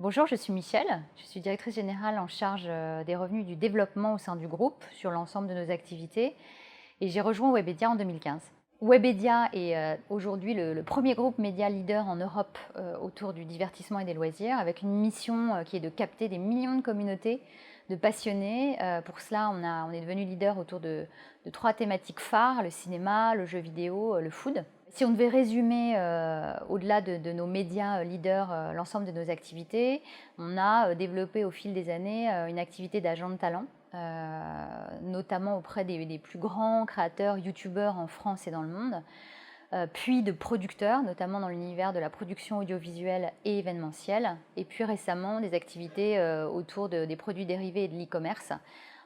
Bonjour, je suis Michel, je suis directrice générale en charge des revenus du développement au sein du groupe sur l'ensemble de nos activités et j'ai rejoint Webedia en 2015. Webedia est aujourd'hui le premier groupe média leader en Europe autour du divertissement et des loisirs avec une mission qui est de capter des millions de communautés de passionnés. Pour cela, on est devenu leader autour de trois thématiques phares, le cinéma, le jeu vidéo, le food. Si on devait résumer au-delà de nos médias leaders l'ensemble de nos activités, on a développé au fil des années une activité d'agent de talent, notamment auprès des plus grands créateurs youtubeurs en France et dans le monde, puis de producteurs, notamment dans l'univers de la production audiovisuelle et événementielle, et puis récemment des activités autour des produits dérivés et de l'e-commerce,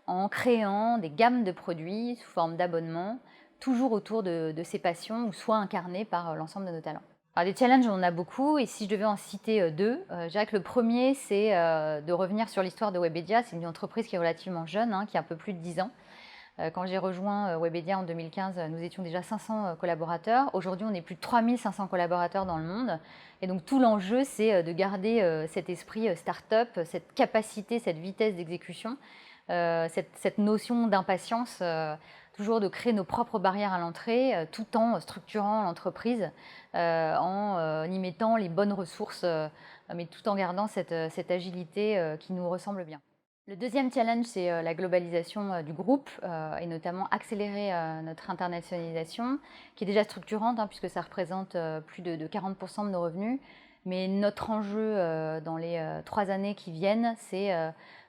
en créant des gammes de produits sous forme d'abonnement, toujours autour de ces passions ou soit incarnées par l'ensemble de nos talents. Alors des challenges, on en a beaucoup et si je devais en citer deux, je dirais que le premier, c'est de revenir sur l'histoire de Webedia. C'est une entreprise qui est relativement jeune, qui a un peu plus de 10 ans. Quand j'ai rejoint Webedia en 2015, nous étions déjà 500 collaborateurs. Aujourd'hui, on est plus de 3500 collaborateurs dans le monde. Et donc tout l'enjeu, c'est de garder cet esprit start-up, cette capacité, cette vitesse d'exécution, cette notion d'impatience, toujours de créer nos propres barrières à l'entrée, tout en structurant l'entreprise, en y mettant les bonnes ressources, mais tout en gardant cette agilité qui nous ressemble bien. Le deuxième challenge, c'est la globalisation du groupe et notamment accélérer notre internationalisation, qui est déjà structurante, puisque ça représente plus de 40% de nos revenus. Mais notre enjeu dans les 3 années qui viennent, c'est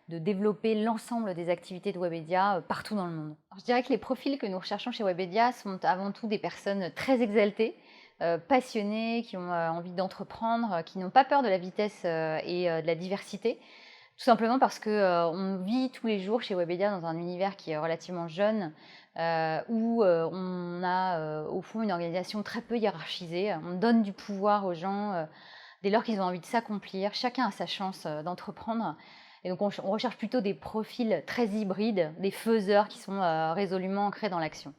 de développer l'ensemble des activités de Webedia partout dans le monde. Alors, je dirais que les profils que nous recherchons chez Webedia sont avant tout des personnes très exaltées, passionnées, qui ont envie d'entreprendre, qui n'ont pas peur de la vitesse et de la diversité. Tout simplement parce qu'on vit tous les jours chez Webedia dans un univers qui est relativement jeune, où on a au fond une organisation très peu hiérarchisée. On donne du pouvoir aux gens dès lors qu'ils ont envie de s'accomplir. Chacun a sa chance d'entreprendre. Et donc on recherche plutôt des profils très hybrides, des faiseurs qui sont résolument ancrés dans l'action.